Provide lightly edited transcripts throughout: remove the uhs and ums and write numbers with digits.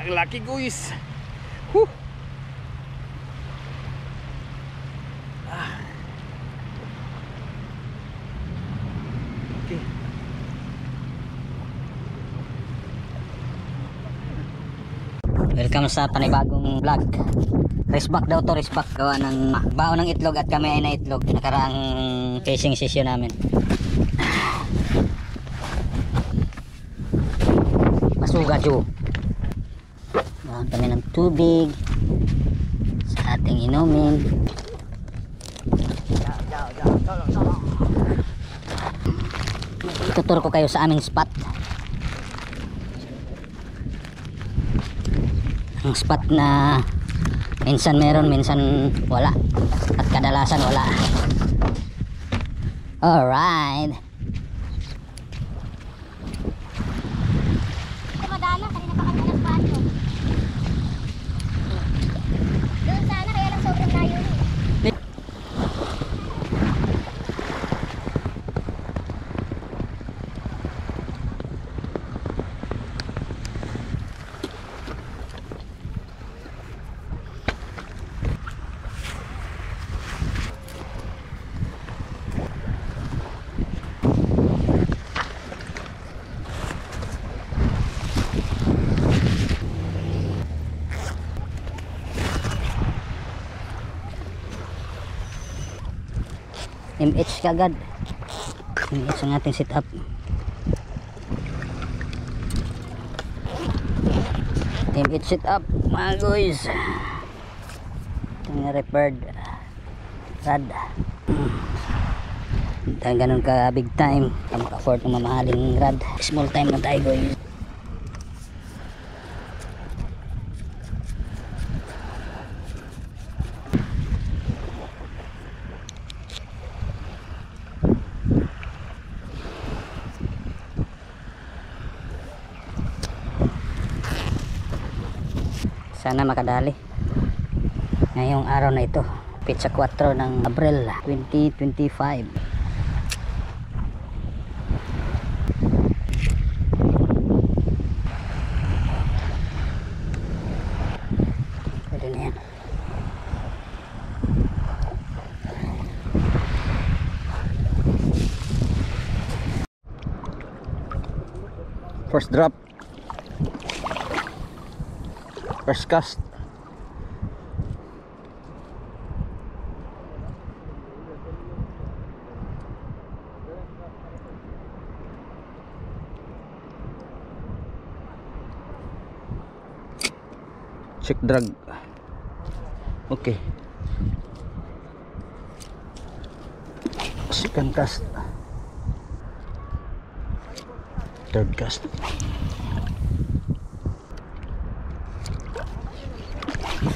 Ang laki guys. Huh. Okay. Welcome sa panibagong vlog. Resback daw to, resback. Gawa ng baon ng itlog at kami ay na itlog. Nakaraang fishing session namin. Masuga jo. Baon kami ng tubig sa ating inumin. Tuturo ko kayo sa aming spot. Ang spot na minsan meron, minsan wala, at kadalasan wala. Alright. Madala, kanina pa kami alas 4. Doon sana, kaya lang sobrang layo. MH kagad. MH ang ating setup. MH setup mga guys. Itong repaired rod. Dahil ganun ka big time, mag-afford ng mamahaling rod. Small time na tayo guys. Sana makadali ngayong araw na ito, Pitsa 4 ng Abril 2025. Pwede na yan. First drop. First cast. Check drag. Okay. Second cast. Third cast.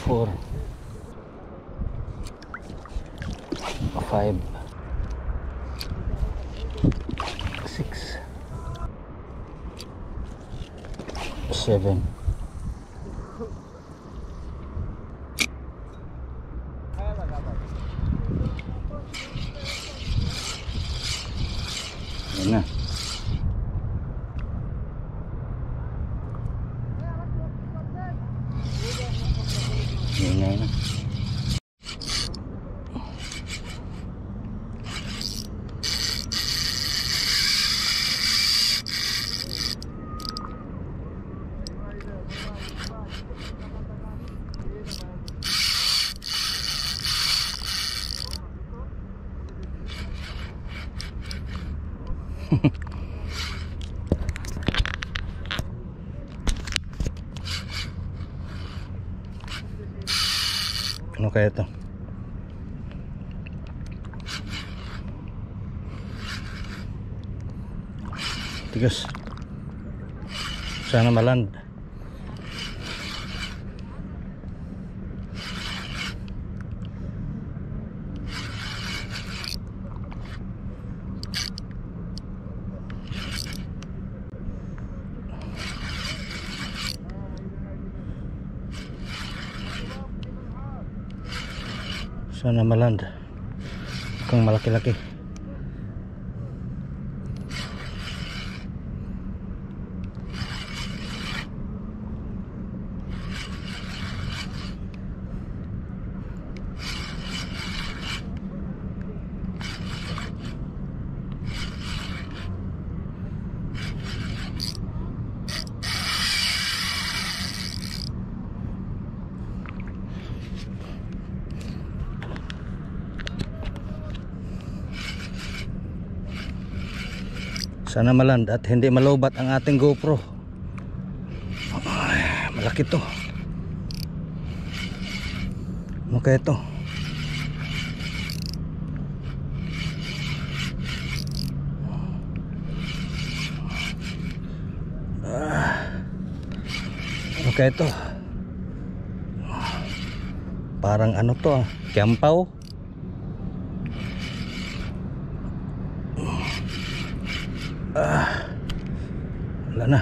4 5 6 7 Yan na. Ingay na. Ano kaya ito? Tigas. Sana maland. Sana maland. Kung malaki-laki. Sana maland at hindi malobat ang ating GoPro. Ay, malaki to. Ano kaya to? Ano kaya to? Parang ano to, Kiampaw. Wala na.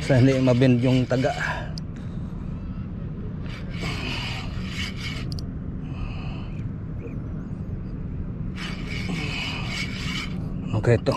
Sa hindi mabend yung taga. Okay to.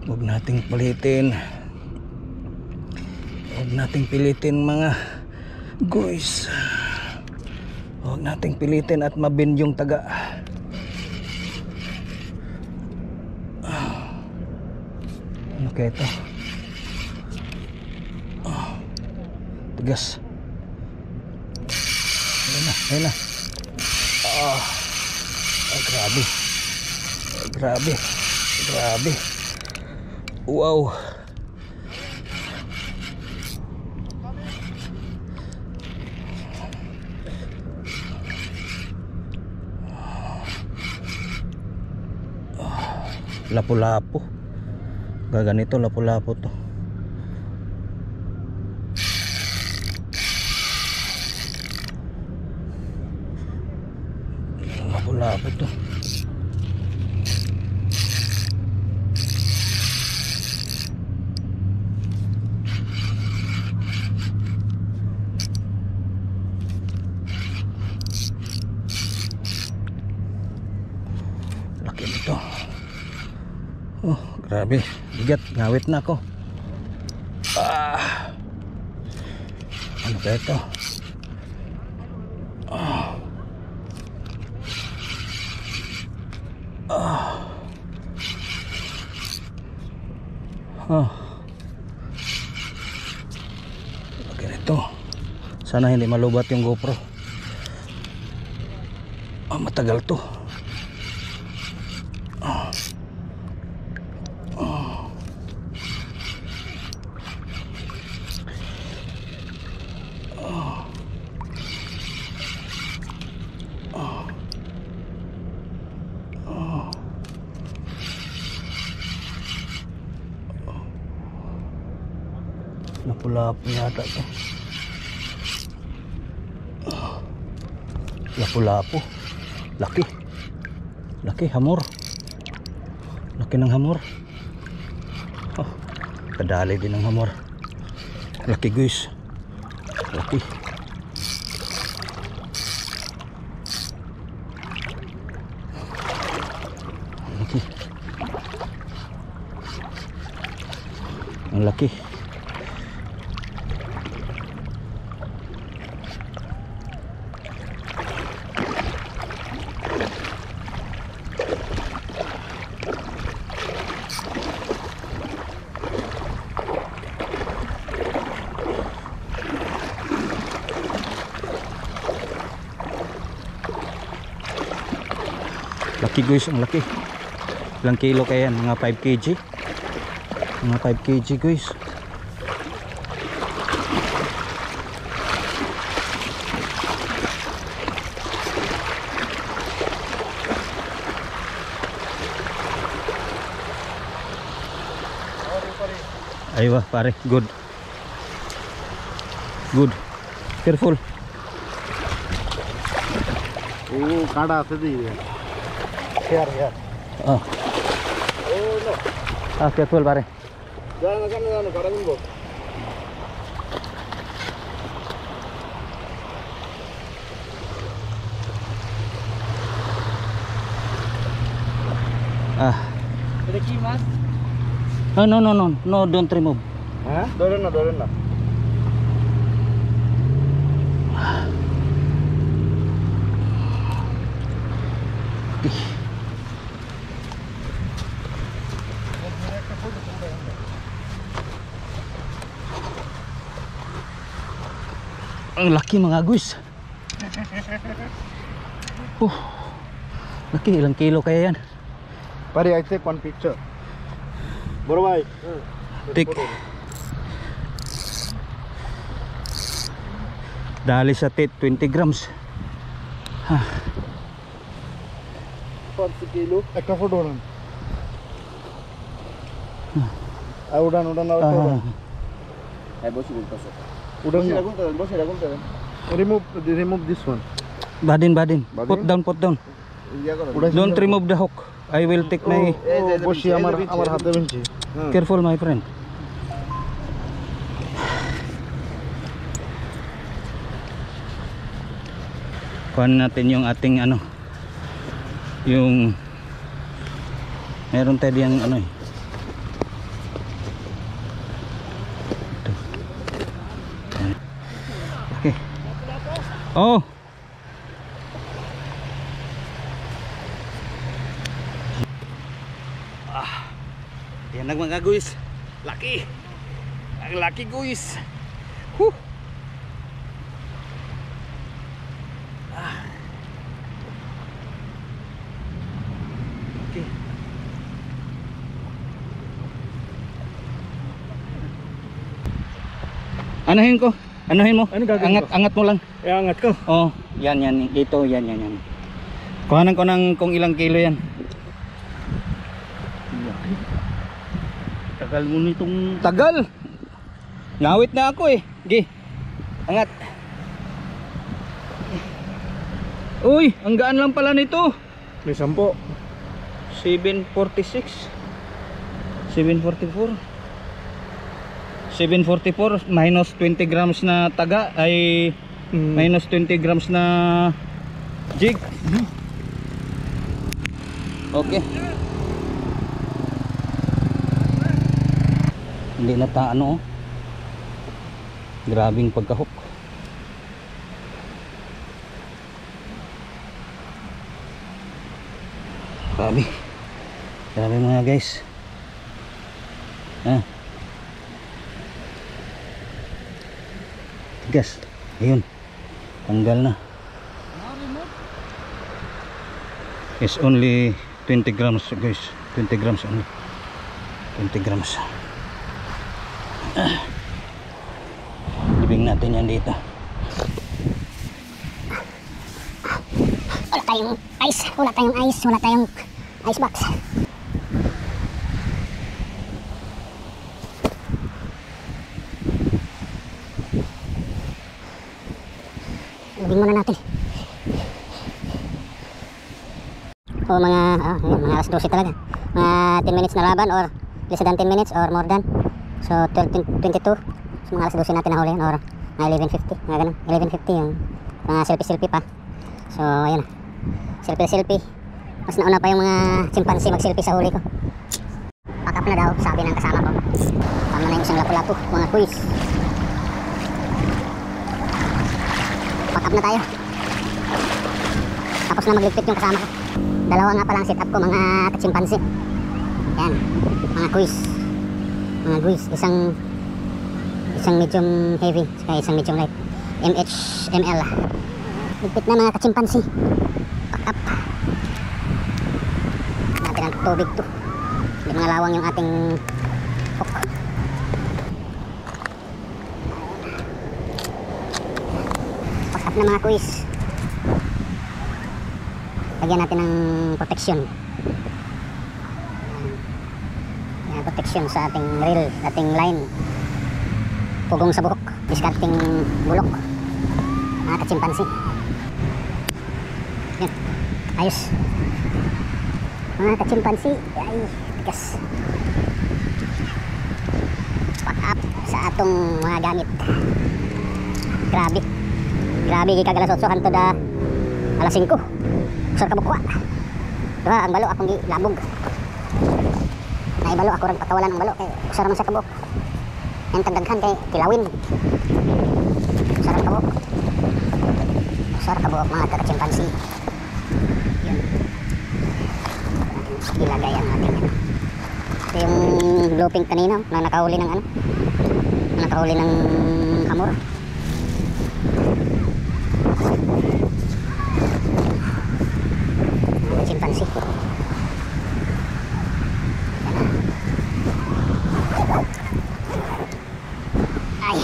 Huwag nating palitin. Huwag nating pilitin mga guys. Huwag nating pilitin at mabend yung taga. Ano kaya ito? Tigas. Ayun na, ayun na. Grabe. Grabe. Grabe. Wow. Lapu-lapu. Gaganito lapu-lapu to. Lapu-lapu to. Laki nito. Oh, grabe. Bigat. Ngawit na ako. Ano ba ito? Laki nito. Sana hindi malubat yung GoPro. Matagal to. Lapu-lapu yata to. Lapu-lapu. Laki. Laki, hamor. Laki ng hamor. Kadali din ng hamor. Laki guys. Laki. Laki. Ang laki. Laki guys, ang laki. Ilang kilo kaya yan? Mga 5 kg. Mga 5 kg guys. Aywa pare, good. Good. Careful. Oh, kada আছে দিয়ে Here. Oh no. Careful pare. Jangan kan kadang bos. Ah. Oh, no, don't remove. Hah? Dorong na. Ang laki mga guys. Laki, ilang kilo kaya yan? Pare, I take one picture. Bro, bhai. Tik. Dali sa tit, 20 grams. 5 kilo. একটা ফটো উড়ান। উড়ান উড়ান remove this one. Badin. Put down. Don't remove the hook. I will take my... বসি আমার হাতে বেঁচে। Careful my friend. Kuhan natin yung ating ano, yung meron tayo diyang ano eh. Ito. Okay. Oh. Yan ang mga guys. Laki. Ang laki guys. Huh. Okay. Anahin ko. Anuhin mo. Ano gagawin ko? Angat mo lang. Angat ko. Oh, yan. Ito, yan. Kuhanan ko ng kung ilang kilo yan. Tagal mo nitong... Tagal. Ngawit na ako eh. Gi. Angat. Uy, ang gaan lang pala nito. May 10. 746. 744. 744 minus 20 grams na taga ay minus 20 grams na jig. Okay. Hindi na ano. Grabing pagkahok. Grabe mga guys. Tigas. Ayun. Tanggal na. It's only 20 grams guys. 20 grams only. 20 grams. Libing natin yan dito. Wala tayong ice box. Libing muna natin. Mga alas 12 talaga. Mga 10 minutes na laban or less than 10 minutes or more than. So 12:22. So mga alas 12 natin nahuli or mga 11:50. Mga ganun. 11:50 yung mga selfie pa. So ayan na. Selfie. Mas nauna pa yung mga chimpanzee mag-selfie sa huli ko. Pack up na daw, sabi ng kasama ko. Tama na yung isang lapu-lapu, mga quiz. Pack up na tayo. Tapos na magligpit yung kasama ko. Dalawa nga palang sit up ko, mga chimpanzee. Yan, mga quiz. Isang medium heavy, saka isang medium light. MHML. Ligpit na mga kachimpanzee. Pack up. Natin ang tubig to. Hindi mga lawang yung ating hook. Pack up na mga quiz. Lagyan natin ng protection. Yan, protection sa ating reel, ating line. Pugong sa buhok, discarding bulok. Mga kachimpanzee. Yan, ayos. Mga kachimpanzee, ay, tigas. pack up sa atong mga gamit. Grabe. Grabe gikag alas 8 hangtod alas 5. Usar ka bukwa. Diba, ang balo akong gilabog. Naibalo ako rin pakawalan ang balo kay usar man sa kabuk. Yang tagdaghan kay kilawin. Usar ang kabuk. Usar kabuk mga kaka-chimpanzee. Yun. Ilagay ang ating ano. Ito yung looping kanina na nakahuli ng ano. Nakahuli ng hamor. Chimpanzee. Ay,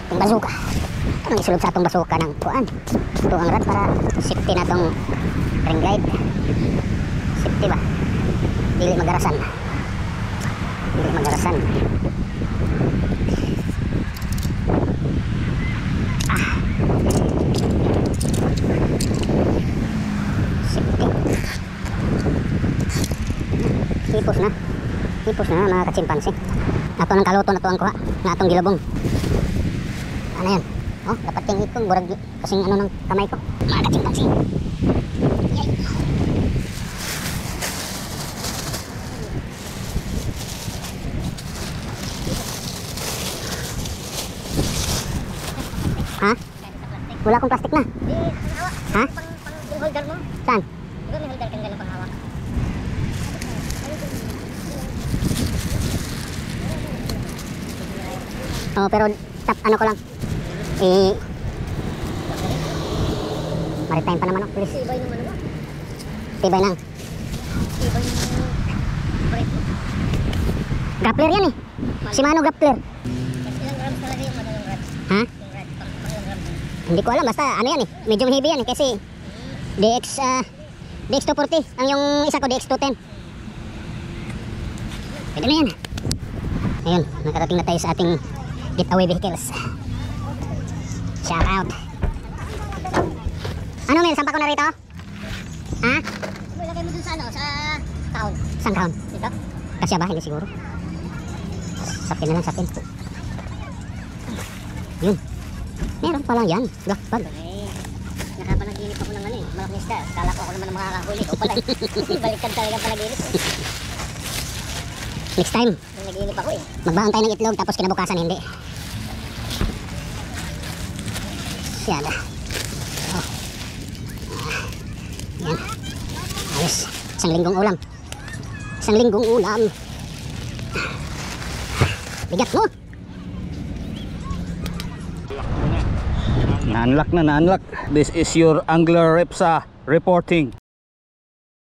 yung bazooka. Ito nang isulod sa atong bazooka ng kuan. Ito ang rat para safety na itong ring glide. Safety ba? Dili magarasan. Dili magarasan. Hipos na mga kachimpansi. Ato ng kaluto na to ang kuha nga atong gilabong. Ano yan? Oh, dapat yung ikong burag kasing ano ng kamay ko. Mga kachimpansi. Yay. Ha? Wala akong plastic na. Ha? Pang holder mo. Saan? Diba may holder kang ganun pang hawak? Oh, pero tap ano ko lang. Maritime pa naman ako, please. Tibay naman mo. Tibay lang. Tibay ng brake mo. Grappler yan eh. Shimano grappler. Ilang grams talaga yung madalang grams? Ha? Yung grams, pang ilang grams? Hindi ko alam, basta ano yan eh. Medium heavy yan eh, kasi DX240. Ang yung isa ko DX210. Pwede na yan. Ayun, nakarating na tayo sa ating getaway vehicles. Shout out. Ano Mel, sampa ko na rito? Ha? Ilagay mo dun sa ano, sa kaon. Saan kaon? Dito? Kasya ba? Hindi siguro. Sapin na lang, sapin. Yun. Meron pa lang yan. Black bag. Nakapanaginip ako ng ano eh. Malaking isda. Kala ko ako naman ang makakahuli. O pala eh. Baliktad talaga panaginip. Next time. Naginip ako eh. Magbaon tayo ng itlog tapos kinabukasan hindi. Yan. Oh. Yan. Ayos. Isang linggong ulam. Isang linggong ulam. Bigat mo. Na-unlock na, na-unlock. This is your Angler Repsa reporting.